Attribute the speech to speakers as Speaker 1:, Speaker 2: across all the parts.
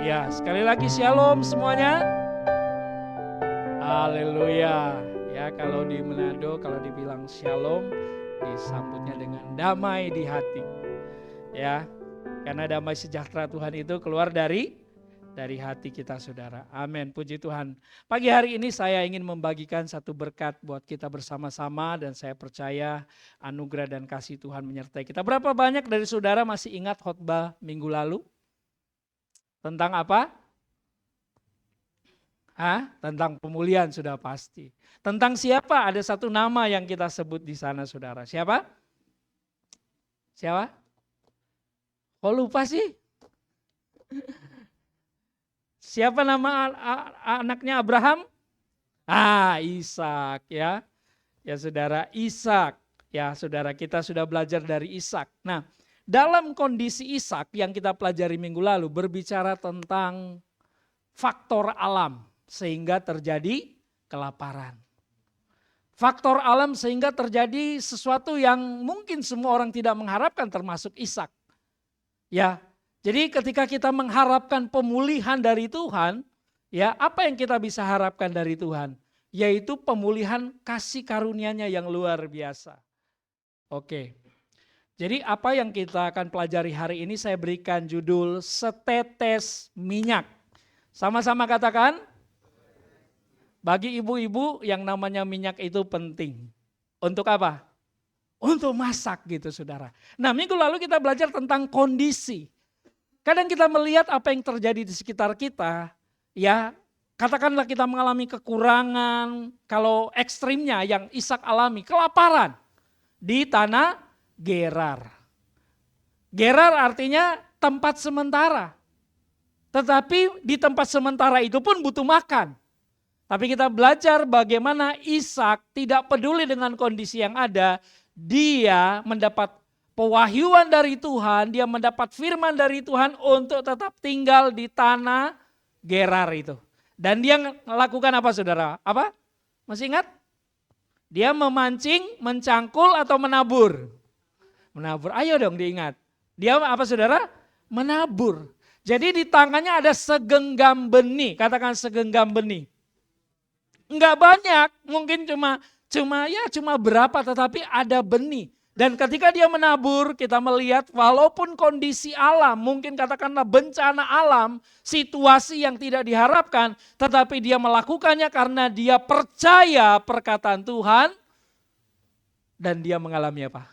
Speaker 1: Ya, sekali lagi shalom semuanya. Haleluya. Ya, kalau di Manado kalau dibilang shalom disambutnya dengan damai di hati. Ya, karena damai sejahtera Tuhan itu keluar dari hati kita, saudara. Amin, puji Tuhan. Pagi hari ini saya ingin membagikan satu berkat buat kita bersama-sama dan saya percaya anugerah dan kasih Tuhan menyertai kita. Berapa banyak dari saudara masih ingat khotbah minggu lalu? Tentang apa? Tentang pemulihan sudah pasti. Tentang siapa? Ada satu nama yang kita sebut di sana, saudara. Siapa? Siapa? Kok lupa sih? Siapa nama anaknya Abraham? Ishak ya. Ya saudara, Ishak. Ya saudara, kita sudah belajar dari Ishak. Nah, dalam kondisi Ishak yang kita pelajari minggu lalu berbicara tentang faktor alam sehingga terjadi kelaparan. Faktor alam sehingga terjadi sesuatu yang mungkin semua orang tidak mengharapkan termasuk Ishak. Ya, jadi ketika kita mengharapkan pemulihan dari Tuhan, ya apa yang kita bisa harapkan dari Tuhan? Yaitu pemulihan kasih karunia-Nya yang luar biasa. Oke. Jadi apa yang kita akan pelajari hari ini saya berikan judul setetes minyak. Sama-sama katakan, bagi ibu-ibu yang namanya minyak itu penting. Untuk apa? Untuk masak gitu saudara. Nah minggu lalu kita belajar tentang kondisi. Kadang kita melihat apa yang terjadi di sekitar kita, ya katakanlah kita mengalami kekurangan, kalau ekstrimnya yang Ishak alami, kelaparan di tanah Gerar. Gerar artinya tempat sementara. Tetapi di tempat sementara itu pun butuh makan. Tapi kita belajar bagaimana Ishak tidak peduli dengan kondisi yang ada. Dia mendapat pewahyuan dari Tuhan, dia mendapat firman dari Tuhan untuk tetap tinggal di tanah Gerar itu. Dan dia melakukan apa saudara? Apa? Masih ingat? Dia memancing, mencangkul atau menabur? Menabur, ayo dong diingat. Dia apa saudara? Menabur. Jadi di tangannya ada segenggam benih, katakan segenggam benih. Enggak banyak, mungkin cuma berapa, tetapi ada benih. Dan ketika dia menabur, kita melihat walaupun kondisi alam, mungkin katakanlah bencana alam, situasi yang tidak diharapkan, tetapi dia melakukannya karena dia percaya perkataan Tuhan, dan dia mengalami apa?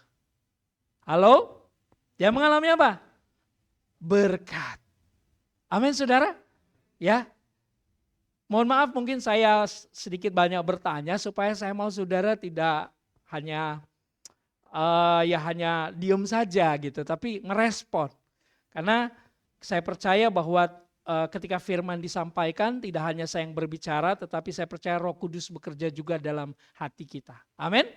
Speaker 1: Halo? Dia mengalami apa? Berkat. Amin saudara? Ya. Mohon maaf mungkin saya sedikit banyak bertanya supaya saya mau saudara tidak hanya hanya diem saja gitu, tapi ngerespon. Karena saya percaya bahwa ketika firman disampaikan tidak hanya saya yang berbicara, tetapi saya percaya Roh Kudus bekerja juga dalam hati kita. Amin.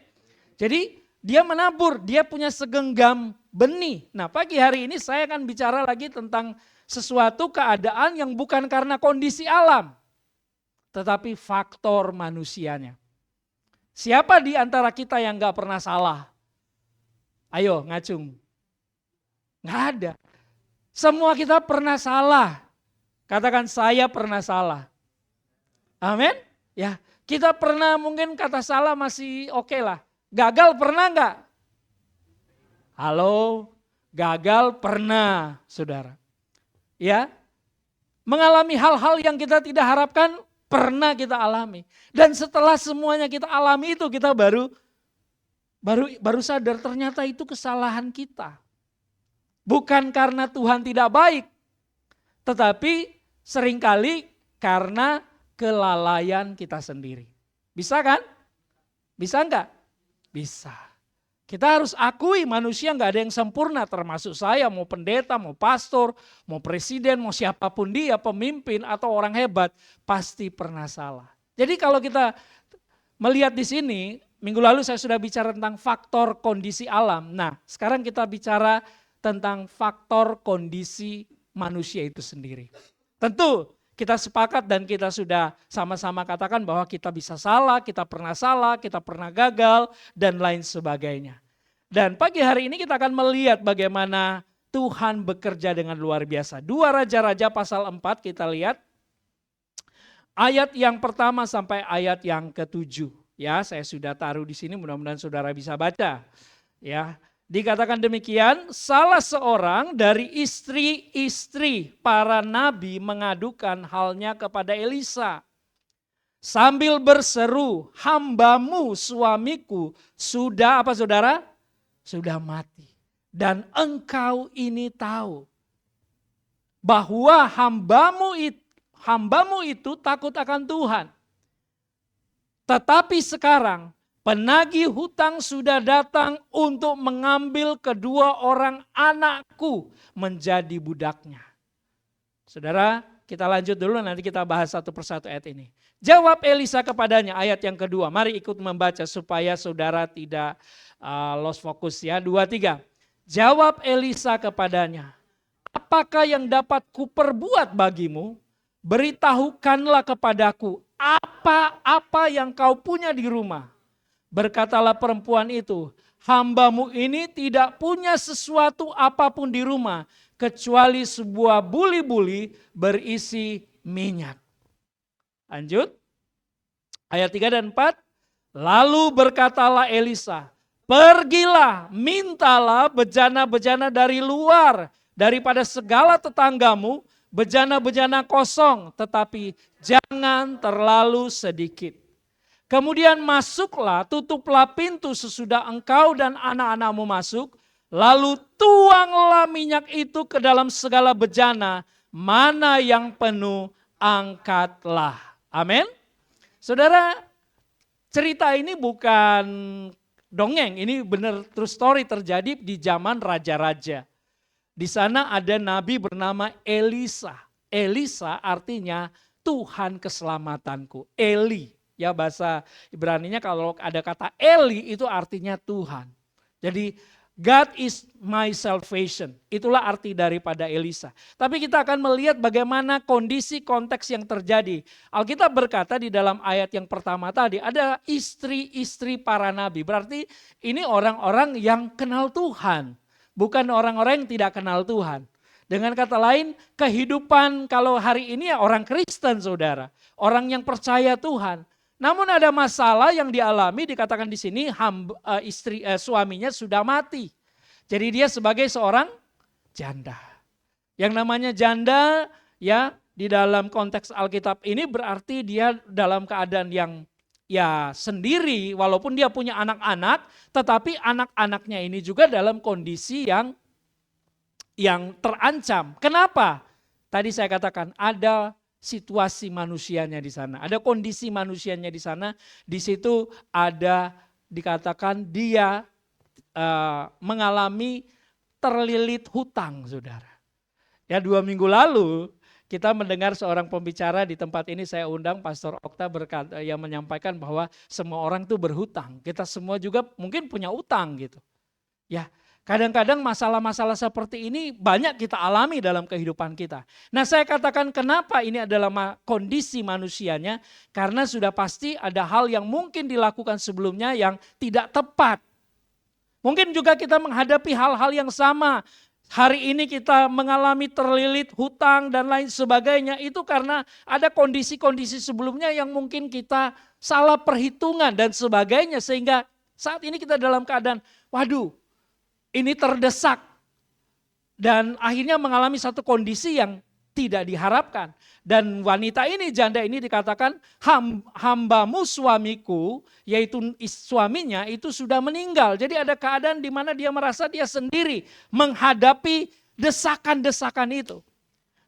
Speaker 1: Jadi dia menabur, dia punya segenggam benih. Nah pagi hari ini saya akan bicara lagi tentang sesuatu keadaan yang bukan karena kondisi alam, tetapi faktor manusianya. Siapa di antara kita yang gak pernah salah? Ayo ngacung. Gak ada. Semua kita pernah salah. Katakan saya pernah salah. Amin. Ya, kita pernah mungkin kata salah masih oke lah. Gagal pernah enggak? Halo, gagal pernah saudara. Ya, mengalami hal-hal yang kita tidak harapkan pernah kita alami. Dan setelah semuanya kita alami itu kita baru sadar ternyata itu kesalahan kita. Bukan karena Tuhan tidak baik, tetapi seringkali karena kelalaian kita sendiri. Bisa kan? Bisa enggak? Bisa. Kita harus akui manusia nggak ada yang sempurna, termasuk saya, mau pendeta, mau pastor, mau presiden, mau siapapun dia, pemimpin atau orang hebat, pasti pernah salah. Jadi kalau kita melihat di sini, minggu lalu saya sudah bicara tentang faktor kondisi alam. Nah sekarang kita bicara tentang faktor kondisi manusia itu sendiri. Tentu kita sepakat dan kita sudah sama-sama katakan bahwa kita bisa salah, kita pernah gagal, dan lain sebagainya. Dan pagi hari ini kita akan melihat bagaimana Tuhan bekerja dengan luar biasa. 2 Raja-Raja pasal 4 kita lihat. Ayat yang pertama sampai ayat yang ke-7. Ya, saya sudah taruh di sini, mudah-mudahan saudara bisa baca. Ya, dikatakan demikian, salah seorang dari istri-istri para nabi mengadukan halnya kepada Elisa. Sambil berseru, hambamu suamiku sudah apa saudara? Sudah mati. Dan engkau ini tahu bahwa hambamu itu takut akan Tuhan. Tetapi sekarang penagih hutang sudah datang untuk mengambil kedua orang anakku menjadi budaknya. Saudara, kita lanjut dulu, nanti kita bahas satu persatu ayat ini. Jawab Elisa kepadanya, ayat yang kedua. Mari ikut membaca supaya saudara tidak lost fokus ya. 2, 3. Jawab Elisa kepadanya, apakah yang dapat kuperbuat bagimu? Beritahukanlah kepadaku apa-apa yang kau punya di rumah. Berkatalah perempuan itu, hambamu ini tidak punya sesuatu apapun di rumah kecuali sebuah buli-buli berisi minyak. Lanjut. Ayat 3 dan 4. Lalu berkatalah Elisa, pergilah, mintalah bejana-bejana dari luar, daripada segala tetanggamu, bejana-bejana kosong, tetapi jangan terlalu sedikit. Kemudian masuklah, tutuplah pintu sesudah engkau dan anak-anakmu masuk, lalu tuanglah minyak itu ke dalam segala bejana, mana yang penuh angkatlah. Amin. Saudara, cerita ini bukan dongeng, ini benar true story terjadi di zaman raja-raja. Di sana ada nabi bernama Elisa. Elisa artinya Tuhan keselamatanku. Eli, ya bahasa Ibraninya kalau ada kata Eli itu artinya Tuhan. Jadi God is my salvation. Itulah arti daripada Elisa. Tapi kita akan melihat bagaimana kondisi konteks yang terjadi. Alkitab berkata di dalam ayat yang pertama tadi ada istri-istri para nabi. Berarti ini orang-orang yang kenal Tuhan. Bukan orang-orang yang tidak kenal Tuhan. Dengan kata lain, kehidupan kalau hari ini ya orang Kristen saudara. Orang yang percaya Tuhan. Namun ada masalah yang dialami, dikatakan di sini suaminya sudah mati. Jadi dia sebagai seorang janda. Yang namanya janda ya di dalam konteks Alkitab ini berarti dia dalam keadaan yang ya sendiri, walaupun dia punya anak-anak, tetapi anak-anaknya ini juga dalam kondisi yang terancam. Kenapa? Tadi saya katakan ada situasi manusianya di sana, ada kondisi manusianya di sana. Di situ ada dikatakan dia mengalami terlilit hutang, saudara. Ya 2 minggu lalu kita mendengar seorang pembicara di tempat ini, saya undang Pastor Okta yang menyampaikan bahwa semua orang tuh berhutang. Kita semua juga mungkin punya utang gitu. Ya, kadang-kadang masalah-masalah seperti ini banyak kita alami dalam kehidupan kita. Nah, saya katakan kenapa ini adalah kondisi manusianya, karena sudah pasti ada hal yang mungkin dilakukan sebelumnya yang tidak tepat. Mungkin juga kita menghadapi hal-hal yang sama. Hari ini kita mengalami terlilit hutang dan lain sebagainya, itu karena ada kondisi-kondisi sebelumnya yang mungkin kita salah perhitungan dan sebagainya. Sehingga saat ini kita dalam keadaan, waduh ini terdesak. Dan akhirnya mengalami satu kondisi yang tidak diharapkan. Dan wanita ini, janda ini dikatakan hambamu suamiku, yaitu suaminya itu sudah meninggal. Jadi ada keadaan di mana dia merasa dia sendiri menghadapi desakan-desakan itu.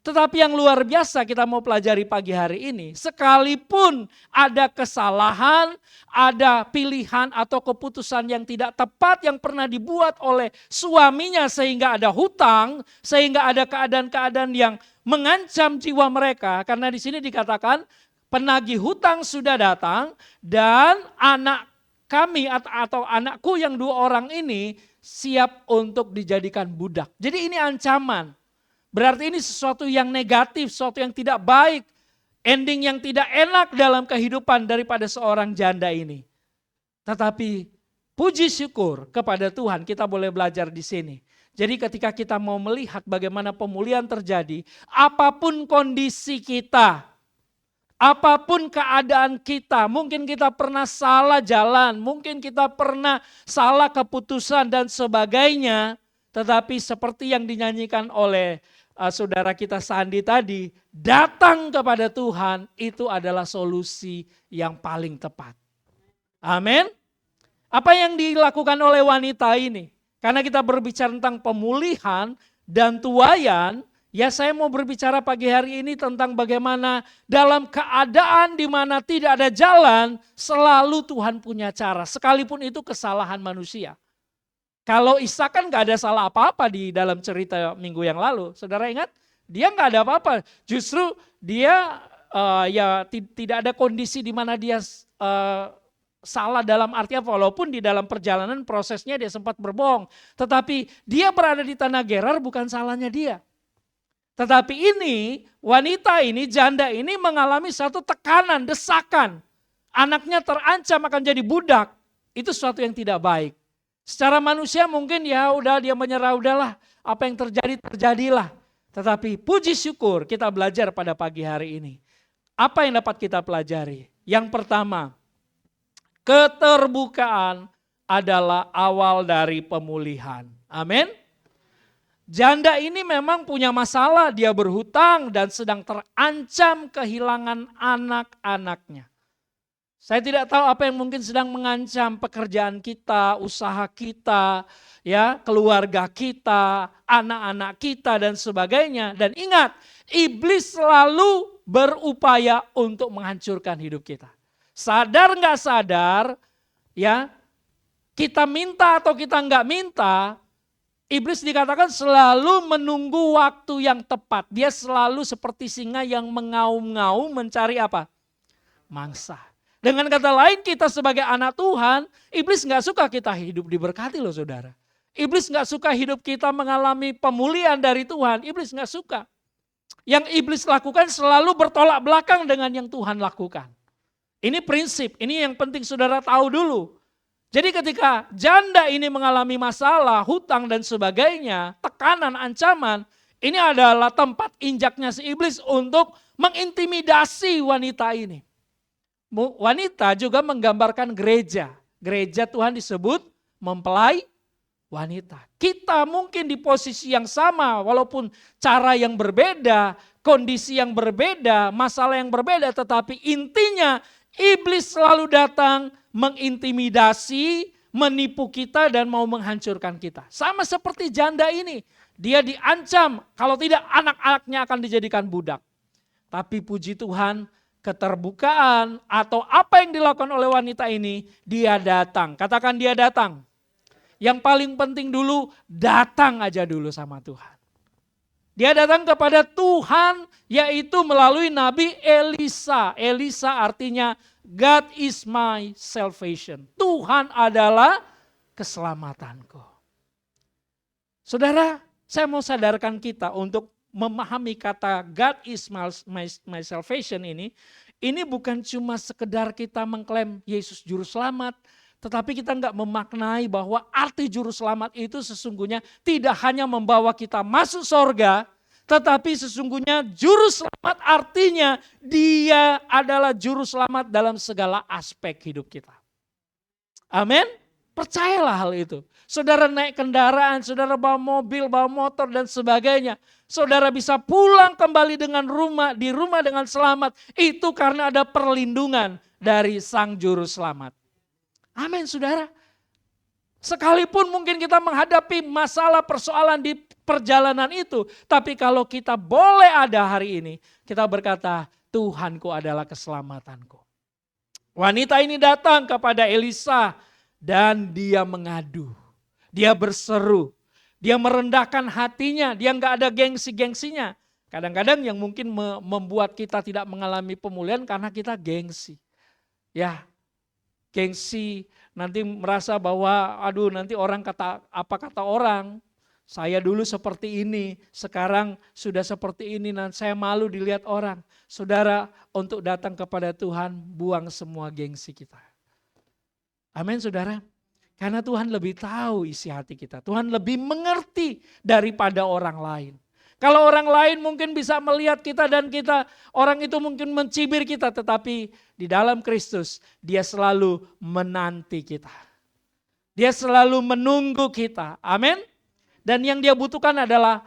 Speaker 1: Tetapi yang luar biasa kita mau pelajari pagi hari ini, sekalipun ada kesalahan, ada pilihan atau keputusan yang tidak tepat yang pernah dibuat oleh suaminya sehingga ada hutang, sehingga ada keadaan-keadaan yang mengancam jiwa mereka, karena di sini dikatakan penagih hutang sudah datang dan anak kami atau anakku yang 2 orang ini siap untuk dijadikan budak. Jadi ini ancaman. Berarti ini sesuatu yang negatif, sesuatu yang tidak baik, ending yang tidak enak dalam kehidupan daripada seorang janda ini. Tetapi Puji syukur kepada Tuhan kita boleh belajar di sini. Jadi ketika kita mau melihat bagaimana pemulihan terjadi, apapun kondisi kita, apapun keadaan kita, mungkin kita pernah salah jalan, mungkin kita pernah salah keputusan dan sebagainya, tetapi seperti yang dinyanyikan oleh saudara kita Sandi tadi, datang kepada Tuhan itu adalah solusi yang paling tepat. Amin. Apa yang dilakukan oleh wanita ini? Karena kita berbicara tentang pemulihan dan tuaian, ya saya mau berbicara pagi hari ini tentang bagaimana dalam keadaan di mana tidak ada jalan, selalu Tuhan punya cara. Sekalipun itu kesalahan manusia. Kalau Ishak kan gak ada salah apa-apa di dalam cerita minggu yang lalu. Saudara ingat? Dia gak ada apa-apa. Justru dia tidak ada kondisi di mana dia salah dalam artian walaupun di dalam perjalanan prosesnya dia sempat berbohong. Tetapi dia berada di tanah Gerar bukan salahnya dia. Tetapi ini wanita ini, janda ini mengalami satu tekanan, desakan. Anaknya terancam akan jadi budak. Itu sesuatu yang tidak baik. Secara manusia mungkin ya udah dia menyerah, udahlah apa yang terjadi terjadilah. Tetapi puji syukur kita belajar pada pagi hari ini. Apa yang dapat kita pelajari? Yang pertama, keterbukaan adalah awal dari pemulihan. Amin. Janda ini memang punya masalah, dia berhutang dan sedang terancam kehilangan anak-anaknya. Saya tidak tahu apa yang mungkin sedang mengancam pekerjaan kita, usaha kita, ya, keluarga kita, anak-anak kita dan sebagainya. Dan ingat, iblis selalu berupaya untuk menghancurkan hidup kita. Sadar nggak sadar, ya kita minta atau kita nggak minta, iblis dikatakan selalu menunggu waktu yang tepat. Dia selalu seperti singa yang mengaum-ngaum mencari apa? Mangsa. Dengan kata lain kita sebagai anak Tuhan, iblis nggak suka kita hidup diberkati loh saudara. Iblis nggak suka hidup kita mengalami pemulihan dari Tuhan, iblis nggak suka. Yang iblis lakukan selalu bertolak belakang dengan yang Tuhan lakukan. Ini prinsip, ini yang penting saudara tahu dulu. Jadi ketika janda ini mengalami masalah, hutang dan sebagainya, tekanan, ancaman, ini adalah tempat injaknya si iblis untuk mengintimidasi wanita ini. Wanita juga menggambarkan gereja. Gereja Tuhan disebut mempelai wanita. Kita mungkin di posisi yang sama, walaupun cara yang berbeda, kondisi yang berbeda, masalah yang berbeda, tetapi intinya iblis selalu datang mengintimidasi, menipu kita dan mau menghancurkan kita. Sama seperti janda ini, dia diancam kalau tidak anak-anaknya akan dijadikan budak. Tapi puji Tuhan, keterbukaan atau apa yang dilakukan oleh wanita ini, dia datang. Katakan dia datang. Yang paling penting dulu, datang aja dulu sama Tuhan. Dia datang kepada Tuhan yaitu melalui Nabi Elisa. Elisa artinya God is my salvation. Tuhan adalah keselamatanku. Saudara, saya mau sadarkan kita untuk memahami kata God is my salvation ini bukan cuma sekedar kita mengklaim Yesus juru selamat, tetapi kita enggak memaknai bahwa arti juru selamat itu sesungguhnya tidak hanya membawa kita masuk sorga, tetapi sesungguhnya juru selamat artinya dia adalah juru selamat dalam segala aspek hidup kita. Amin. Percayalah hal itu. Saudara naik kendaraan, saudara bawa mobil, bawa motor dan sebagainya. Saudara bisa pulang kembali di rumah dengan selamat. Itu karena ada perlindungan dari Sang Juru Selamat. Amin saudara. Sekalipun mungkin kita menghadapi masalah persoalan di perjalanan itu. Tapi kalau kita boleh ada hari ini, kita berkata Tuhanku adalah keselamatanku. Wanita ini datang kepada Elisa dan dia mengadu. Dia berseru, dia merendahkan hatinya, dia nggak ada gengsi-gengsinya. Kadang-kadang yang mungkin membuat kita tidak mengalami pemulihan karena kita gengsi. Ya, gengsi nanti merasa bahwa aduh nanti orang apa kata orang. Saya dulu seperti ini, sekarang sudah seperti ini dan saya malu dilihat orang. Saudara, untuk datang kepada Tuhan buang semua gengsi kita. Amin saudara. Karena Tuhan lebih tahu isi hati kita. Tuhan lebih mengerti daripada orang lain. Kalau orang lain mungkin bisa melihat kita dan orang itu mungkin mencibir kita. Tetapi di dalam Kristus dia selalu menanti kita. Dia selalu menunggu kita. Amin. Dan yang dia butuhkan adalah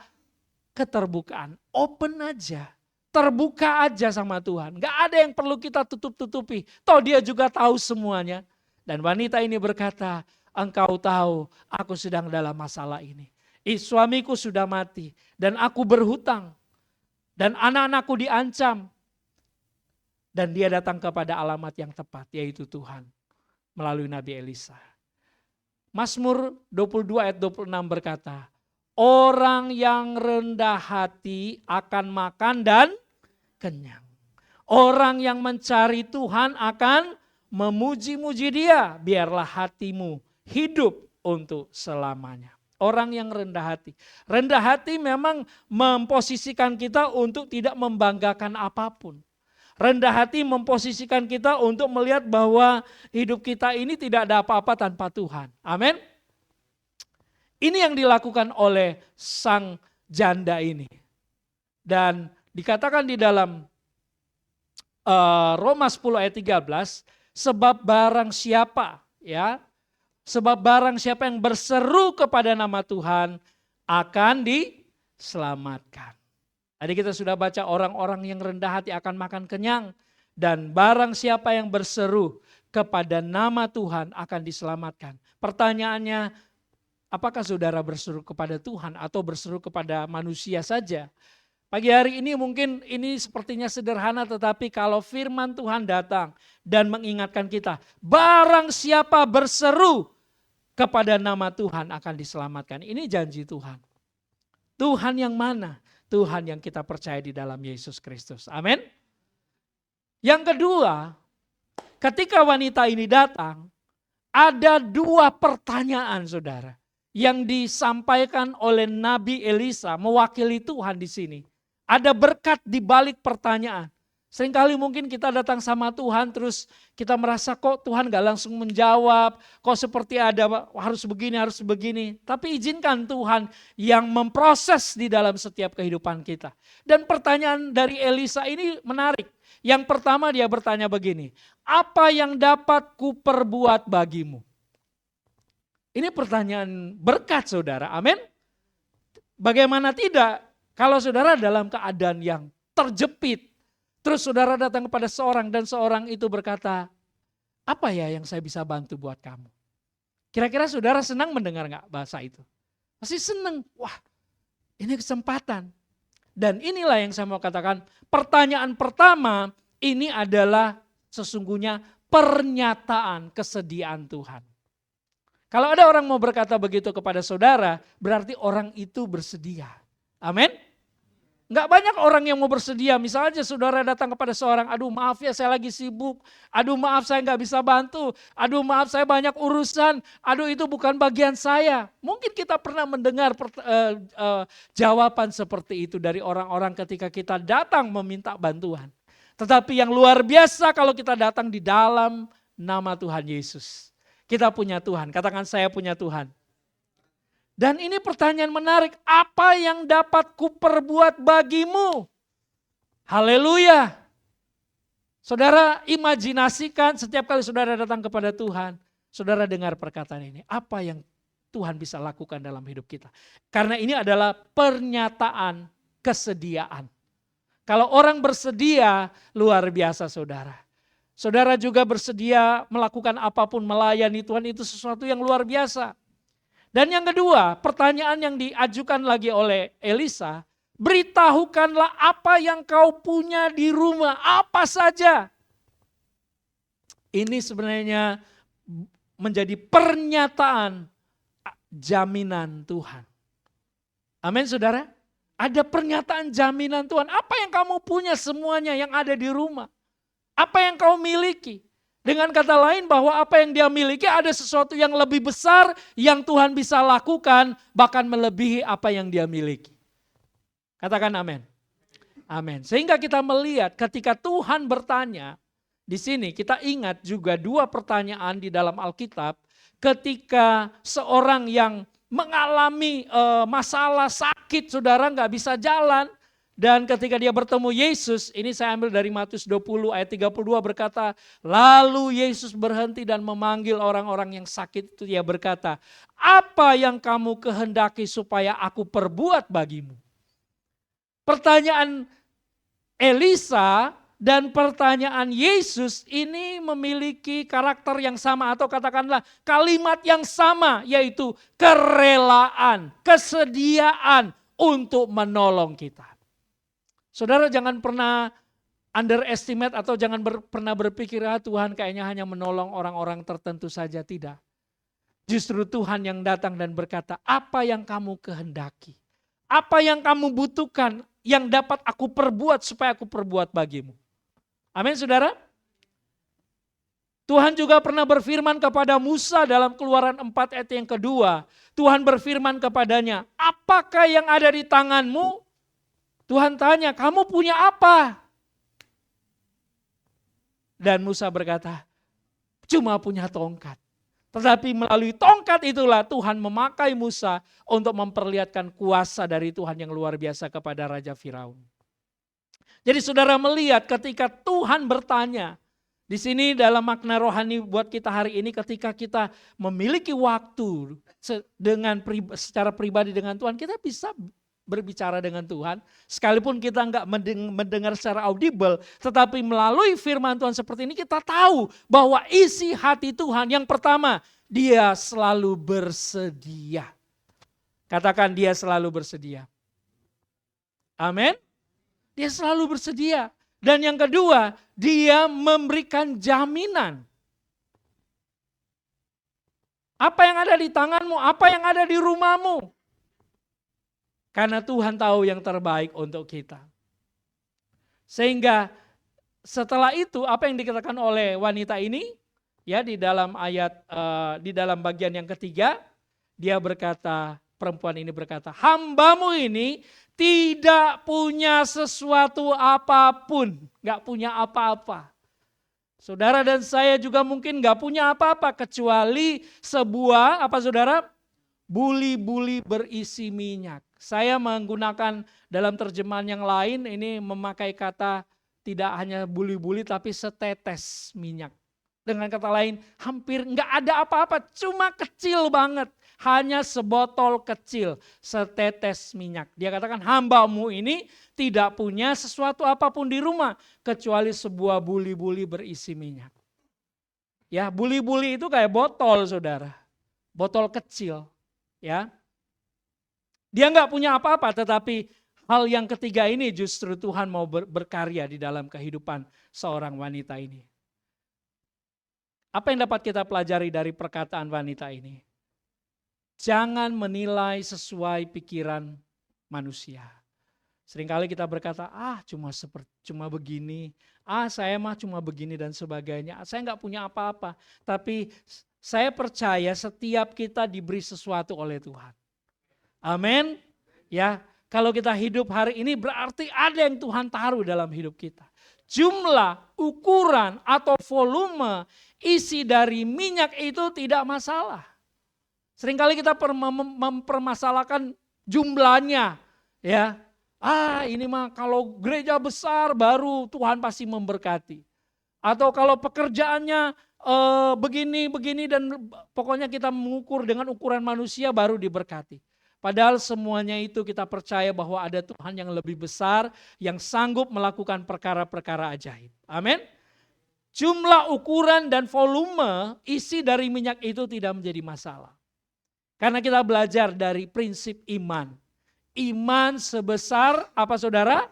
Speaker 1: keterbukaan. Open aja. Terbuka aja sama Tuhan. Gak ada yang perlu kita tutup-tutupi. Toh dia juga tahu semuanya. Dan wanita ini berkata, engkau tahu aku sedang dalam masalah ini. Suamiku sudah mati dan aku berhutang. Dan anak-anakku diancam. Dan dia datang kepada alamat yang tepat, yaitu Tuhan. Melalui Nabi Elisa. Mazmur 22 ayat 26 berkata, orang yang rendah hati akan makan dan kenyang. Orang yang mencari Tuhan akan memuji-muji dia. Biarlah hatimu hidup untuk selamanya. Orang yang rendah hati. Rendah hati memang memposisikan kita untuk tidak membanggakan apapun. Rendah hati memposisikan kita untuk melihat bahwa hidup kita ini tidak ada apa-apa tanpa Tuhan. Amin. Ini yang dilakukan oleh sang janda ini. Dan dikatakan di dalam Roma 10 ayat 13, sebab barang siapa yang berseru kepada nama Tuhan akan diselamatkan. Tadi kita sudah baca orang-orang yang rendah hati akan makan kenyang. Dan barang siapa yang berseru kepada nama Tuhan akan diselamatkan. Pertanyaannya, apakah saudara berseru kepada Tuhan atau berseru kepada manusia saja? Pagi hari ini mungkin ini sepertinya sederhana, tetapi kalau firman Tuhan datang dan mengingatkan kita, barang siapa berseru kepada nama Tuhan akan diselamatkan. Ini janji Tuhan. Tuhan yang mana? Tuhan yang kita percaya di dalam Yesus Kristus. Amin. Yang kedua, ketika wanita ini datang, ada dua pertanyaan saudara yang disampaikan oleh Nabi Elisa mewakili Tuhan di sini. Ada berkat di balik pertanyaan. Seringkali mungkin kita datang sama Tuhan terus kita merasa kok Tuhan gak langsung menjawab. Kok seperti ada harus begini. Tapi izinkan Tuhan yang memproses di dalam setiap kehidupan kita. Dan pertanyaan dari Elisa ini menarik. Yang pertama dia bertanya begini. Apa yang dapat kuperbuat bagimu? Ini pertanyaan berkat saudara. Amin. Bagaimana tidak? Kalau saudara dalam keadaan yang terjepit, terus saudara datang kepada seorang dan seorang itu berkata, apa ya yang saya bisa bantu buat kamu? Kira-kira saudara senang mendengar gak bahasa itu? Pasti senang, wah ini kesempatan. Dan inilah yang saya mau katakan, pertanyaan pertama ini adalah sesungguhnya pernyataan kesediaan Tuhan. Kalau ada orang mau berkata begitu kepada saudara, berarti orang itu bersedia. Amin. Enggak banyak orang yang mau bersedia. Misalnya saudara datang kepada seorang, aduh maaf ya saya lagi sibuk, aduh maaf saya gak bisa bantu, aduh maaf saya banyak urusan, aduh itu bukan bagian saya. Mungkin kita pernah mendengar jawaban seperti itu dari orang-orang ketika kita datang meminta bantuan. Tetapi yang luar biasa kalau kita datang di dalam nama Tuhan Yesus. Kita punya Tuhan, katakan saya punya Tuhan. Dan ini pertanyaan menarik, apa yang dapat kuperbuat bagimu? Haleluya. Saudara imajinasikan setiap kali saudara datang kepada Tuhan, saudara dengar perkataan ini. Apa yang Tuhan bisa lakukan dalam hidup kita? Karena ini adalah pernyataan kesediaan. Kalau orang bersedia, luar biasa saudara. Saudara juga bersedia melakukan apapun, melayani Tuhan, itu sesuatu yang luar biasa. Dan yang kedua, pertanyaan yang diajukan lagi oleh Elisa, beritahukanlah apa yang kau punya di rumah, apa saja. Ini sebenarnya menjadi pernyataan jaminan Tuhan. Amin saudara. Ada pernyataan jaminan Tuhan. Apa yang kamu punya semuanya yang ada di rumah. Apa yang kau miliki. Dengan kata lain bahwa apa yang dia miliki ada sesuatu yang lebih besar yang Tuhan bisa lakukan bahkan melebihi apa yang dia miliki. Katakan amin. Amin. Sehingga kita melihat ketika Tuhan bertanya, di sini kita ingat juga dua pertanyaan di dalam Alkitab ketika seorang yang mengalami masalah sakit, saudara nggak bisa jalan. Dan ketika dia bertemu Yesus, ini saya ambil dari Matius 20 ayat 32 berkata, lalu Yesus berhenti dan memanggil orang-orang yang sakit itu. Dia berkata, apa yang kamu kehendaki supaya aku perbuat bagimu? Pertanyaan Elisa dan pertanyaan Yesus ini memiliki karakter yang sama atau katakanlah kalimat yang sama, yaitu kerelaan, kesediaan untuk menolong kita. Saudara jangan pernah underestimate atau jangan pernah berpikir Tuhan kayaknya hanya menolong orang-orang tertentu saja, tidak. Justru Tuhan yang datang dan berkata, apa yang kamu kehendaki? Apa yang kamu butuhkan yang dapat aku perbuat supaya aku perbuat bagimu? Amin saudara. Tuhan juga pernah berfirman kepada Musa dalam Keluaran 4 ayat yang kedua. Tuhan berfirman kepadanya, apakah yang ada di tanganmu? Tuhan tanya, kamu punya apa? Dan Musa berkata, cuma punya tongkat. Tetapi melalui tongkat itulah Tuhan memakai Musa untuk memperlihatkan kuasa dari Tuhan yang luar biasa kepada Raja Firaun. Jadi saudara melihat ketika Tuhan bertanya, di sini dalam makna rohani buat kita hari ini ketika kita memiliki waktu secara pribadi dengan Tuhan, kita bisa berbicara dengan Tuhan, sekalipun kita enggak mendengar secara audible, tetapi melalui firman Tuhan seperti ini kita tahu bahwa isi hati Tuhan yang pertama, dia selalu bersedia. Katakan dia selalu bersedia. Amin. Dia selalu bersedia. Dan yang kedua, dia memberikan jaminan. Apa yang ada di tanganmu, apa yang ada di rumahmu. Karena Tuhan tahu yang terbaik untuk kita. Sehingga setelah itu apa yang dikatakan oleh wanita ini, ya di dalam ayat di dalam bagian yang ketiga, dia berkata, perempuan ini berkata, hambamu ini tidak punya sesuatu apapun, nggak punya apa-apa. Saudara dan saya juga mungkin nggak punya apa-apa kecuali sebuah apa saudara? Buli-buli berisi minyak. Saya menggunakan dalam terjemahan yang lain ini memakai kata tidak hanya buli-buli tapi setetes minyak. Dengan kata lain hampir nggak ada apa-apa, cuma kecil banget. Hanya sebotol kecil, setetes minyak. Dia katakan hambamu ini tidak punya sesuatu apapun di rumah kecuali sebuah buli-buli berisi minyak. Ya, buli-buli itu kayak botol saudara, botol kecil. Ya, dia nggak punya apa-apa, tetapi hal yang ketiga ini justru Tuhan mau berkarya di dalam kehidupan seorang wanita ini. Apa yang dapat kita pelajari dari perkataan wanita ini? Jangan menilai sesuai pikiran manusia. Seringkali kita berkata, cuma begini, saya mah cuma begini dan sebagainya. Saya nggak punya apa-apa, tapi saya percaya setiap kita diberi sesuatu oleh Tuhan. Amin. Ya, kalau kita hidup hari ini berarti ada yang Tuhan taruh dalam hidup kita. Jumlah, ukuran atau volume isi dari minyak itu tidak masalah. Seringkali kita mempermasalahkan jumlahnya, ya. Ini mah kalau gereja besar baru Tuhan pasti memberkati. Atau kalau pekerjaannya begini dan pokoknya kita mengukur dengan ukuran manusia baru diberkati. Padahal semuanya itu kita percaya bahwa ada Tuhan yang lebih besar yang sanggup melakukan perkara-perkara ajaib. Amin. Jumlah, ukuran dan volume isi dari minyak itu tidak menjadi masalah. Karena kita belajar dari prinsip iman. Iman sebesar apa saudara?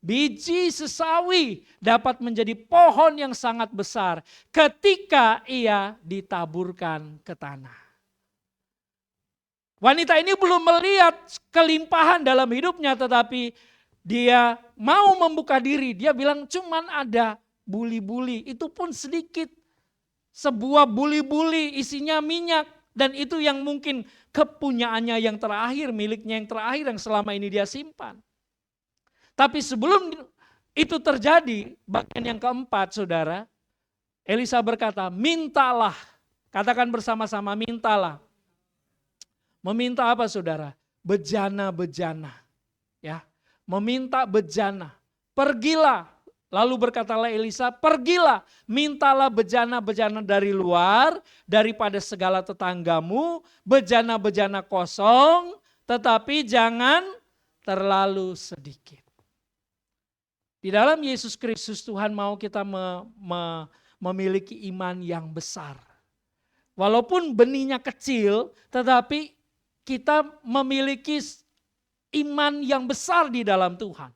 Speaker 1: Biji sesawi dapat menjadi pohon yang sangat besar ketika ia ditaburkan ke tanah. Wanita ini belum melihat kelimpahan dalam hidupnya, tetapi dia mau membuka diri. Dia bilang cuman ada buli-buli, itu pun sedikit. Sebuah buli-buli isinya minyak dan itu yang mungkin kepunyaannya yang terakhir, miliknya yang terakhir yang selama ini dia simpan. Tapi sebelum itu terjadi, bagian yang keempat saudara, Elisa berkata, mintalah Katakan bersama-sama, mintalah. Meminta apa saudara? Bejana-bejana. Ya, meminta bejana. Pergilah. Lalu berkatalah Elisa, pergilah, mintalah bejana-bejana dari luar, daripada segala tetanggamu, bejana-bejana kosong, tetapi jangan terlalu sedikit. Di dalam Yesus Kristus Tuhan mau kita memiliki iman yang besar. Walaupun benihnya kecil, tetapi kita memiliki iman yang besar di dalam Tuhan.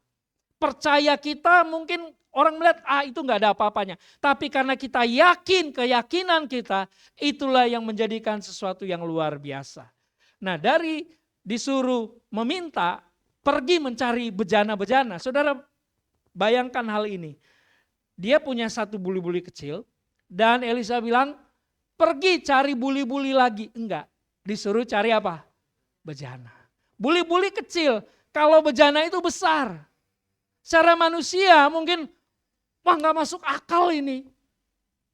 Speaker 1: Percaya kita mungkin orang melihat itu nggak ada apa-apanya. Tapi karena kita yakin, keyakinan kita itulah yang menjadikan sesuatu yang luar biasa. Nah dari disuruh meminta, pergi mencari bejana-bejana. Saudara bayangkan hal ini. Dia punya satu buli-buli kecil dan Elisa bilang pergi cari buli-buli lagi. Enggak, disuruh cari apa? Bejana. Buli-buli kecil, kalau bejana itu besar. Secara manusia mungkin, wah nggak masuk akal ini.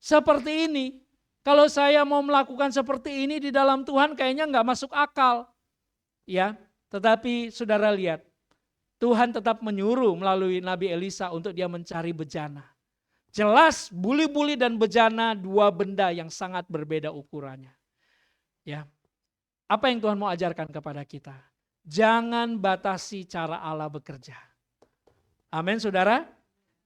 Speaker 1: Seperti ini. Kalau saya mau melakukan seperti ini di dalam Tuhan kayaknya nggak masuk akal. Ya, tetapi saudara lihat. Tuhan tetap menyuruh melalui Nabi Elisa untuk dia mencari bejana. Jelas buli-buli dan bejana dua benda yang sangat berbeda ukurannya. Ya. Apa yang Tuhan mau ajarkan kepada kita? Jangan batasi cara Allah bekerja. Amin saudara.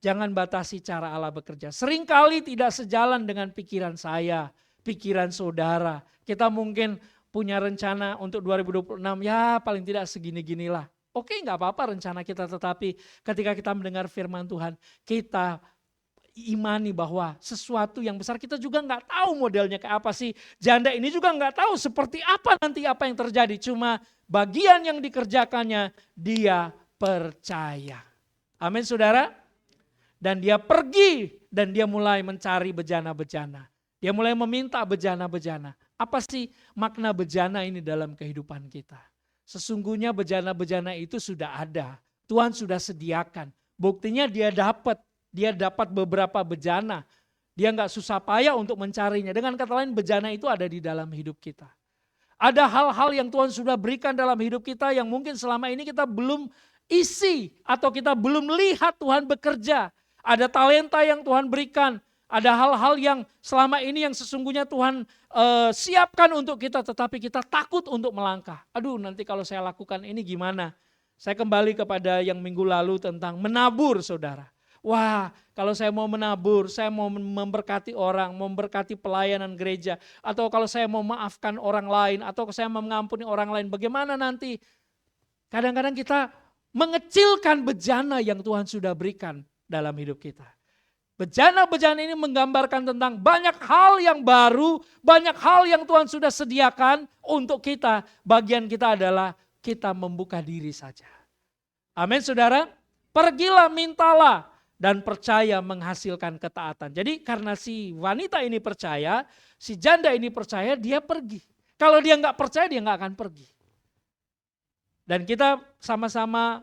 Speaker 1: Jangan batasi cara Allah bekerja. Seringkali tidak sejalan dengan pikiran saya, pikiran saudara. Kita mungkin punya rencana untuk 2026 ya paling tidak segini-ginilah. Oke gak apa-apa rencana kita, tetapi ketika kita mendengar firman Tuhan, kita imani bahwa sesuatu yang besar kita juga gak tahu modelnya kayak apa sih. Janda ini juga gak tahu seperti apa nanti apa yang terjadi. Cuma bagian yang dikerjakannya dia percaya. Amin saudara. Dan dia pergi dan dia mulai mencari bejana-bejana. Dia mulai meminta bejana-bejana. Apa sih makna bejana ini dalam kehidupan kita? Sesungguhnya bejana-bejana itu sudah ada. Tuhan sudah sediakan. Buktinya dia dapat beberapa bejana. Dia nggak susah payah untuk mencarinya. Dengan kata lain bejana itu ada di dalam hidup kita. Ada hal-hal yang Tuhan sudah berikan dalam hidup kita yang mungkin selama ini kita belum isi atau kita belum lihat Tuhan bekerja. Ada talenta yang Tuhan berikan. Ada hal-hal yang selama ini yang sesungguhnya Tuhan siapkan untuk kita, tetapi kita takut untuk melangkah. Aduh nanti kalau saya lakukan ini gimana? Saya kembali kepada yang minggu lalu tentang menabur saudara. Wah kalau saya mau menabur, saya mau memberkati orang, memberkati pelayanan gereja. Atau kalau saya mau maafkan orang lain, atau saya mau mengampuni orang lain, bagaimana nanti? Kadang-kadang kita mengecilkan bejana yang Tuhan sudah berikan dalam hidup kita. Bejana-bejana ini menggambarkan tentang banyak hal yang baru, banyak hal yang Tuhan sudah sediakan untuk kita. Bagian kita adalah kita membuka diri saja. Amin saudara. Pergilah, mintalah, dan percaya menghasilkan ketaatan. Jadi karena si wanita ini percaya, si janda ini percaya, dia pergi. Kalau dia nggak percaya, dia nggak akan pergi. Dan kita sama-sama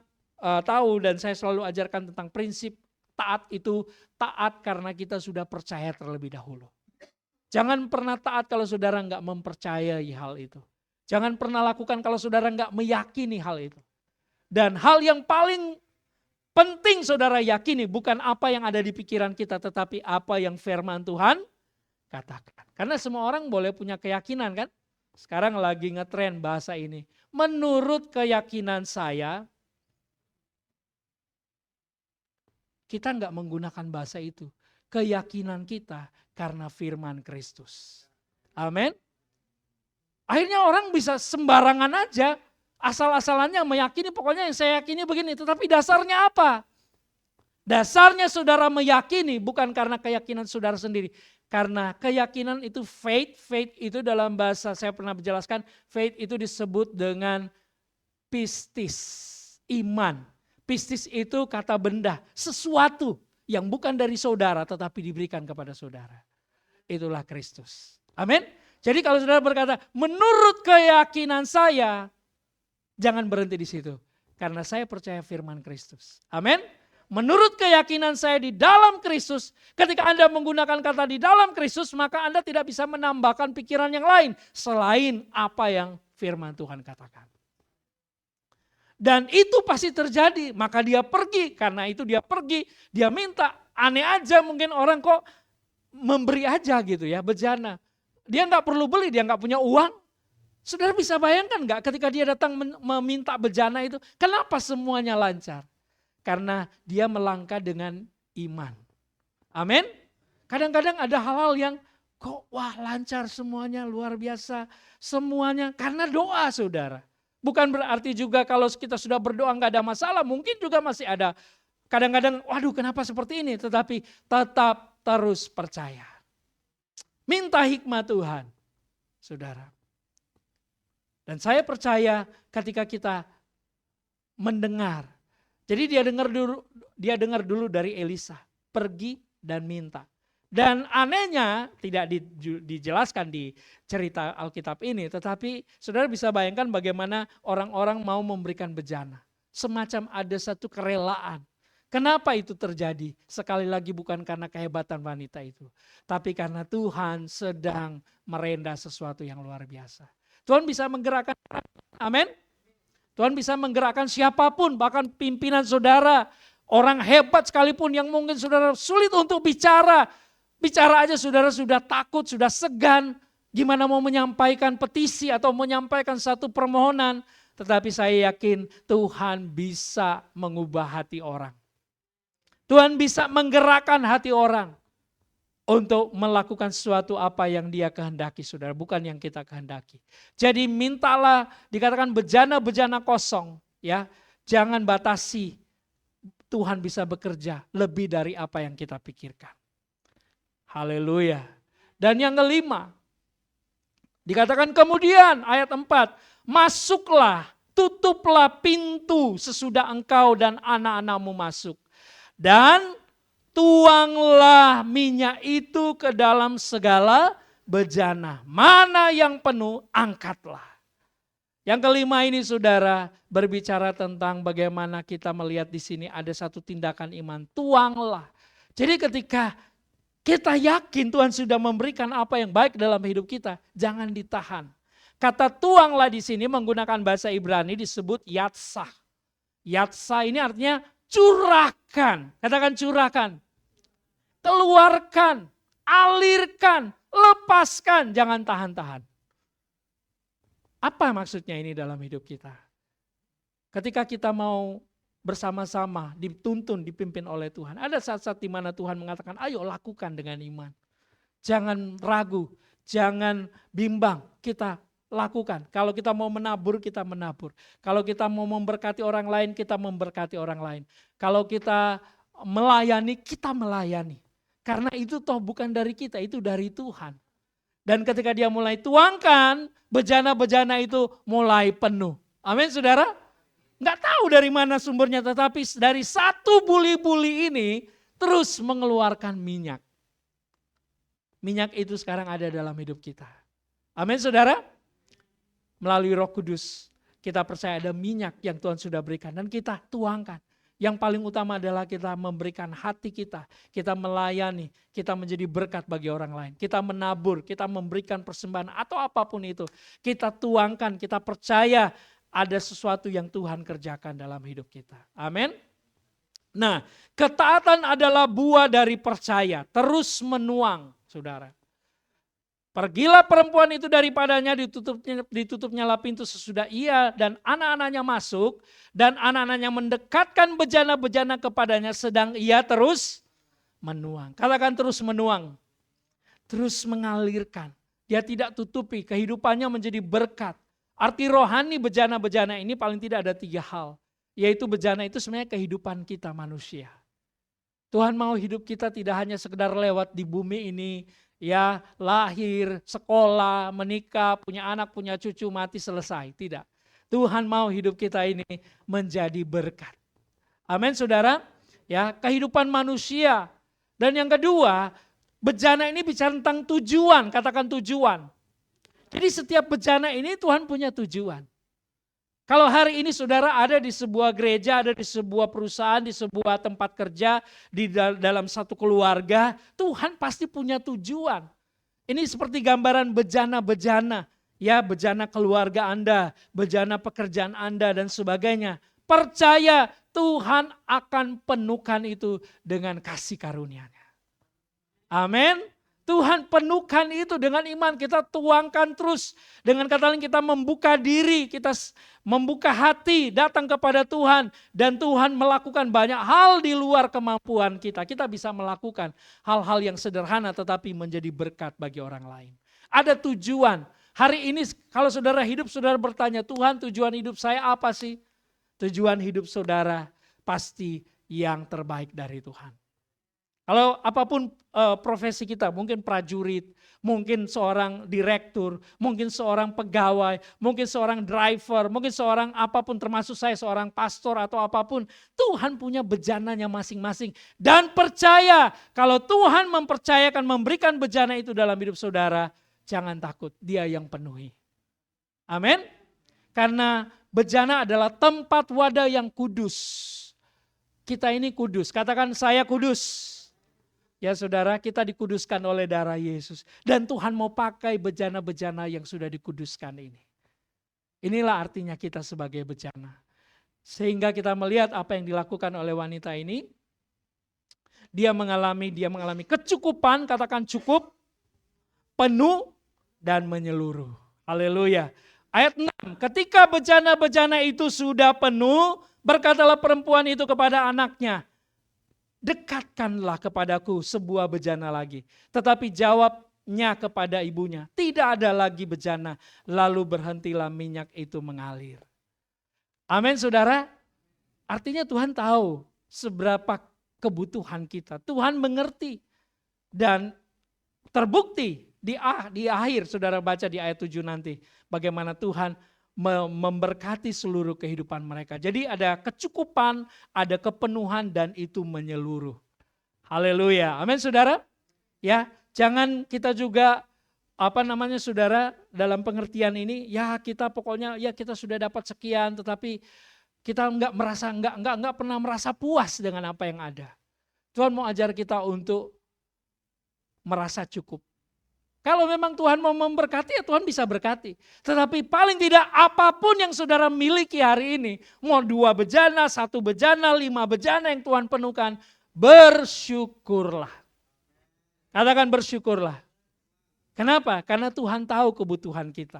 Speaker 1: tahu dan saya selalu ajarkan tentang prinsip taat itu taat karena kita sudah percaya terlebih dahulu. Jangan pernah taat kalau saudara nggak mempercayai hal itu. Jangan pernah lakukan kalau saudara nggak meyakini hal itu. Dan hal yang paling penting saudara yakini bukan apa yang ada di pikiran kita, tetapi apa yang firman Tuhan katakan. Karena semua orang boleh punya keyakinan kan. Sekarang lagi ngetren bahasa ini. Menurut keyakinan saya, kita nggak menggunakan bahasa itu. Keyakinan kita karena firman Kristus. Amin. Akhirnya orang bisa sembarangan aja. Asal-asalannya meyakini, pokoknya yang saya yakini begini. Tetapi dasarnya apa? Dasarnya saudara meyakini bukan karena keyakinan saudara sendiri. Karena keyakinan itu faith. Faith itu dalam bahasa saya pernah menjelaskan. Faith itu disebut dengan pistis. Iman. Pistis itu kata benda, sesuatu yang bukan dari saudara tetapi diberikan kepada saudara. Itulah Kristus. Amin. Jadi kalau saudara berkata, menurut keyakinan saya, jangan berhenti di situ. Karena saya percaya firman Kristus. Amin. menurut keyakinan saya di dalam Kristus, ketika Anda menggunakan kata di dalam Kristus, maka Anda tidak bisa menambahkan pikiran yang lain selain apa yang firman Tuhan katakan. Dan itu pasti terjadi, maka dia pergi. Karena itu dia pergi, dia minta. Aneh aja mungkin orang kok memberi aja gitu ya, bejana. Dia nggak perlu beli, dia nggak punya uang. Saudara bisa bayangkan nggak ketika dia datang meminta bejana itu, kenapa semuanya lancar? Karena dia melangkah dengan iman. Amin. Kadang-kadang ada hal-hal yang kok wah lancar semuanya, luar biasa semuanya. Karena doa saudara. Bukan berarti juga kalau kita sudah berdoa nggak ada masalah, mungkin juga masih ada. Kadang-kadang waduh kenapa seperti ini, tetapi tetap terus percaya. Minta hikmat Tuhan, saudara. Dan saya percaya ketika kita mendengar. Jadi dia dengar dulu dari Elisa, pergi dan minta. Dan anehnya tidak dijelaskan di cerita Alkitab ini, tetapi saudara bisa bayangkan bagaimana orang-orang mau memberikan bejana. Semacam ada satu kerelaan. Kenapa itu terjadi? Sekali lagi bukan karena kehebatan wanita itu, tapi karena Tuhan sedang merendah sesuatu yang luar biasa. Tuhan bisa menggerakkan, amin. Tuhan bisa menggerakkan siapapun, bahkan pimpinan saudara, orang hebat sekalipun yang mungkin saudara sulit untuk bicara. Bicara aja saudara sudah takut, sudah segan. Gimana mau menyampaikan petisi atau menyampaikan satu permohonan. Tetapi saya yakin Tuhan bisa mengubah hati orang. Tuhan bisa menggerakkan hati orang untuk melakukan sesuatu apa yang dia kehendaki saudara. Bukan yang kita kehendaki. Jadi mintalah, dikatakan bejana-bejana kosong. Ya, jangan batasi. Tuhan bisa bekerja lebih dari apa yang kita pikirkan. Haleluya. Dan yang kelima, dikatakan kemudian ayat 4, masuklah, tutuplah pintu sesudah engkau dan anak-anakmu masuk. Dan tuanglah minyak itu ke dalam segala bejana. Mana yang penuh, angkatlah. Yang kelima ini saudara berbicara tentang bagaimana kita melihat di sini ada satu tindakan iman. Tuanglah. Jadi ketika kita yakin Tuhan sudah memberikan apa yang baik dalam hidup kita, jangan ditahan. Kata tuanglah di sini menggunakan bahasa Ibrani disebut yatsah. Yatsah ini artinya curahkan. Katakan curahkan. Keluarkan, alirkan, lepaskan, jangan tahan-tahan. Apa maksudnya ini dalam hidup kita? Ketika kita mau bersama-sama dituntun, dipimpin oleh Tuhan. Ada saat-saat di mana Tuhan mengatakan, ayo lakukan dengan iman. Jangan ragu, jangan bimbang, kita lakukan. Kalau kita mau menabur, kita menabur. Kalau kita mau memberkati orang lain, kita memberkati orang lain. Kalau kita melayani, kita melayani. Karena itu toh bukan dari kita, itu dari Tuhan. Dan ketika dia mulai tuangkan, bejana-bejana itu mulai penuh. Amin saudara? Nggak tahu dari mana sumbernya, tetapi dari satu buli-buli ini terus mengeluarkan minyak. Minyak itu sekarang ada dalam hidup kita. Amin saudara? Melalui Roh Kudus kita percaya ada minyak yang Tuhan sudah berikan dan kita tuangkan. Yang paling utama adalah kita memberikan hati kita melayani, kita menjadi berkat bagi orang lain. Kita menabur, kita memberikan persembahan atau apapun itu. Kita tuangkan, kita percaya ada sesuatu yang Tuhan kerjakan dalam hidup kita. Amin. Nah, ketaatan adalah buah dari percaya, terus menuang, saudara. Pergilah perempuan itu daripadanya, ditutupnya pintu sesudah ia dan anak-anaknya masuk, dan anak-anaknya mendekatkan bejana-bejana kepadanya, sedang ia terus menuang. Katakan terus menuang, terus mengalirkan. Dia tidak tutupi, kehidupannya menjadi berkat. Arti rohani bejana-bejana ini paling tidak ada 3 hal. Yaitu bejana itu sebenarnya kehidupan kita manusia. Tuhan mau hidup kita tidak hanya sekedar lewat di bumi ini. Ya lahir, sekolah, menikah, punya anak, punya cucu, mati, selesai. Tidak. Tuhan mau hidup kita ini menjadi berkat. Amin saudara. Ya, kehidupan manusia. Dan yang kedua, bejana ini bicara tentang tujuan. Katakan tujuan. Jadi setiap bejana ini Tuhan punya tujuan. Kalau hari ini saudara ada di sebuah gereja, ada di sebuah perusahaan, di sebuah tempat kerja, di dalam satu keluarga, Tuhan pasti punya tujuan. Ini seperti gambaran bejana-bejana, ya bejana keluarga Anda, bejana pekerjaan Anda dan sebagainya. Percaya Tuhan akan penuhkan itu dengan kasih karunia-Nya. Amin. Tuhan penuhkan itu dengan iman, kita tuangkan terus. Dengan kata lain kita membuka diri, kita membuka hati, datang kepada Tuhan. Dan Tuhan melakukan banyak hal di luar kemampuan kita. Kita bisa melakukan hal-hal yang sederhana tetapi menjadi berkat bagi orang lain. Ada tujuan. Hari ini kalau saudara hidup, saudara bertanya, Tuhan tujuan hidup saya apa sih? Tujuan hidup saudara pasti yang terbaik dari Tuhan. Kalau apapun profesi kita, mungkin prajurit, mungkin seorang direktur, mungkin seorang pegawai, mungkin seorang driver, mungkin seorang apapun, termasuk saya seorang pastor atau apapun. Tuhan punya bejananya masing-masing. Dan percaya kalau Tuhan mempercayakan memberikan bejana itu dalam hidup saudara, jangan takut, Dia yang penuhi. Amin. Karena bejana adalah tempat wadah yang kudus. Kita ini kudus, katakan saya kudus. Ya saudara, kita dikuduskan oleh darah Yesus. Dan Tuhan mau pakai bejana-bejana yang sudah dikuduskan ini. Inilah artinya kita sebagai bejana. Sehingga kita melihat apa yang dilakukan oleh wanita ini. Dia mengalami kecukupan, katakan cukup, penuh, dan menyeluruh. Haleluya. Ayat 6, ketika bejana-bejana itu sudah penuh, berkatalah perempuan itu kepada anaknya, dekatkanlah kepadaku sebuah bejana lagi. Tetapi jawabnya kepada ibunya, tidak ada lagi bejana. Lalu berhentilah minyak itu mengalir. Amin saudara. Artinya Tuhan tahu seberapa kebutuhan kita. Tuhan mengerti. Dan terbukti di akhir saudara baca di ayat 7 nanti. Bagaimana Tuhan memberkati seluruh kehidupan mereka. Jadi ada kecukupan, ada kepenuhan dan itu menyeluruh. Haleluya. Amin saudara. Ya, jangan kita juga saudara dalam pengertian ini ya kita pokoknya ya kita sudah dapat sekian tetapi kita enggak pernah merasa puas dengan apa yang ada. Tuhan mau ajar kita untuk merasa cukup. Kalau memang Tuhan mau memberkati, ya Tuhan bisa berkati. Tetapi paling tidak apapun yang saudara miliki hari ini, mau 2 bejana, 1 bejana, 5 bejana yang Tuhan penuhkan, bersyukurlah. Katakan bersyukurlah. Kenapa? Karena Tuhan tahu kebutuhan kita.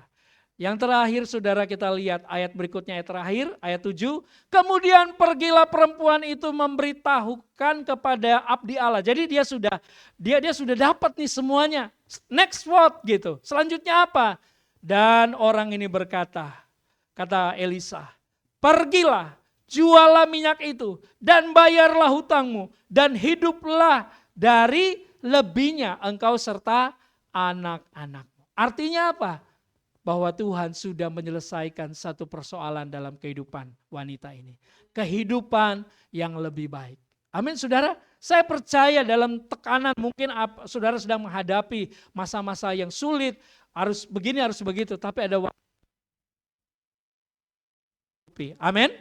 Speaker 1: Yang terakhir saudara kita lihat ayat berikutnya, ayat terakhir, ayat 7. Kemudian pergilah perempuan itu memberitahukan kepada abdi Allah. Jadi dia sudah dapat nih semuanya. Next what gitu. Selanjutnya apa? Dan orang ini berkata, kata Elisa, pergilah, jualah minyak itu dan bayarlah hutangmu dan hiduplah dari lebihnya engkau serta anak-anakmu. Artinya apa? Bahwa Tuhan sudah menyelesaikan satu persoalan dalam kehidupan wanita ini. Kehidupan yang lebih baik. Amin saudara. Saya percaya dalam tekanan mungkin saudara sedang menghadapi masa-masa yang sulit. Harus begini, harus begitu. Tapi ada waktu. Amin.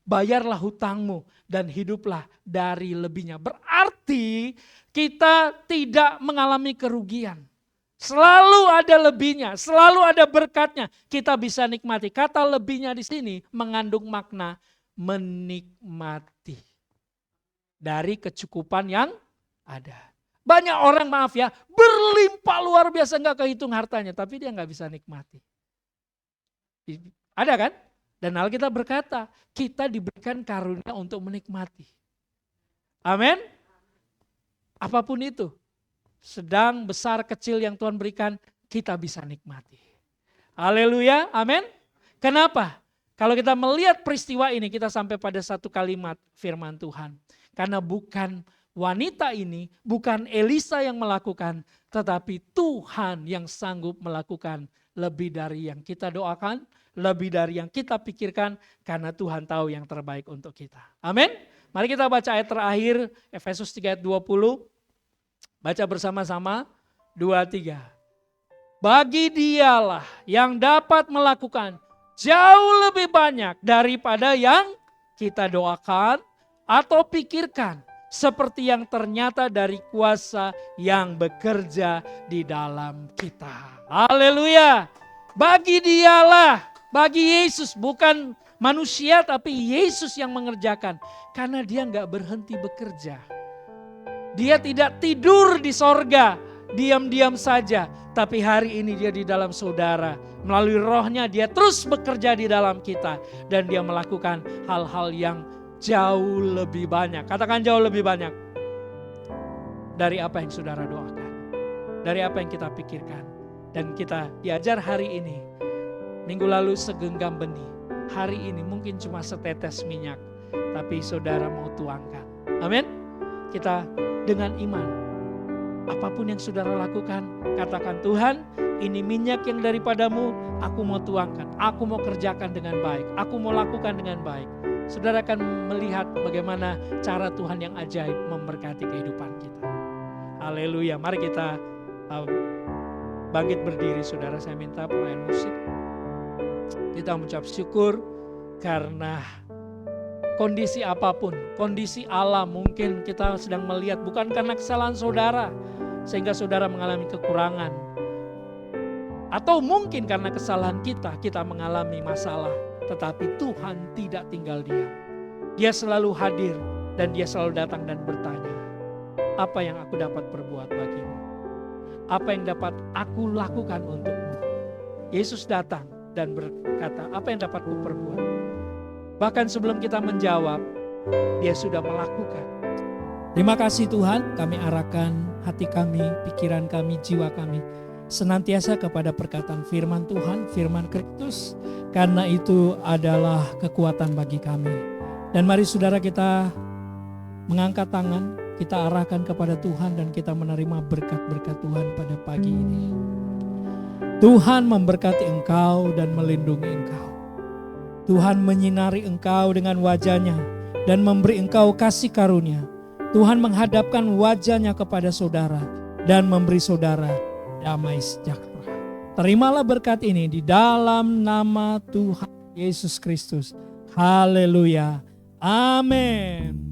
Speaker 1: Bayarlah hutangmu dan hiduplah dari lebihnya. Berarti kita tidak mengalami kerugian. Selalu ada lebihnya, selalu ada berkatnya. Kita bisa nikmati. Kata lebihnya di sini mengandung makna menikmati. Dari kecukupan yang ada. Banyak orang maaf ya, berlimpah luar biasa gak kehitung hartanya. Tapi dia gak bisa nikmati. Ada kan? Dan Alkitab berkata, kita diberikan karunia untuk menikmati. Amin. Apapun itu. Sedang, besar, kecil yang Tuhan berikan, kita bisa nikmati. Haleluya, amin. Kenapa? Kalau kita melihat peristiwa ini, kita sampai pada satu kalimat firman Tuhan. Karena bukan wanita ini, bukan Elisa yang melakukan, tetapi Tuhan yang sanggup melakukan lebih dari yang kita doakan, lebih dari yang kita pikirkan, karena Tuhan tahu yang terbaik untuk kita. Amin. Mari kita baca ayat terakhir, Efesus 3 ayat 20. Baca bersama-sama, 2, 3. Bagi dialah yang dapat melakukan jauh lebih banyak daripada yang kita doakan atau pikirkan. Seperti yang ternyata dari kuasa yang bekerja di dalam kita. Haleluya. Bagi dialah, bagi Yesus, bukan manusia tapi Yesus yang mengerjakan. Karena dia gak berhenti bekerja. Dia tidak tidur di sorga, diam-diam saja. Tapi hari ini dia di dalam saudara. Melalui rohnya dia terus bekerja di dalam kita. Dan dia melakukan hal-hal yang jauh lebih banyak. Katakan jauh lebih banyak. Dari apa yang saudara doakan. Dari apa yang kita pikirkan. Dan kita diajar hari ini. Minggu lalu segenggam benih. Hari ini mungkin cuma setetes minyak. Tapi saudara mau tuangkan. Amin. Kita dengan iman. Apapun yang saudara lakukan. Katakan Tuhan, ini minyak yang daripadamu. Aku mau tuangkan. Aku mau kerjakan dengan baik. Aku mau lakukan dengan baik. Saudara akan melihat bagaimana cara Tuhan yang ajaib memberkati kehidupan kita. Haleluya. Mari kita bangkit berdiri, saudara. Saya minta pemain musik. Kita mengucap syukur karena kondisi apapun, kondisi alam mungkin kita sedang melihat bukan karena kesalahan saudara. Sehingga saudara mengalami kekurangan. Atau mungkin karena kesalahan kita mengalami masalah. Tetapi Tuhan tidak tinggal diam. Dia selalu hadir dan dia selalu datang dan bertanya, apa yang aku dapat perbuat bagimu? Apa yang dapat aku lakukan untukmu? Yesus datang dan berkata, apa yang dapat ku perbuat? Bahkan sebelum kita menjawab, dia sudah melakukan. Terima kasih Tuhan, kami arahkan hati kami, pikiran kami, jiwa kami senantiasa kepada perkataan firman Tuhan, firman Kristus, karena itu adalah kekuatan bagi kami. Dan mari saudara kita mengangkat tangan, kita arahkan kepada Tuhan dan kita menerima berkat-berkat Tuhan pada pagi ini. Tuhan memberkati engkau dan melindungi engkau. Tuhan menyinari engkau dengan wajahnya dan memberi engkau kasih karunia. Tuhan menghadapkan wajahnya kepada saudara dan memberi saudara damai sejahtera. Terimalah berkat ini di dalam nama Tuhan Yesus Kristus. Haleluya. Amin.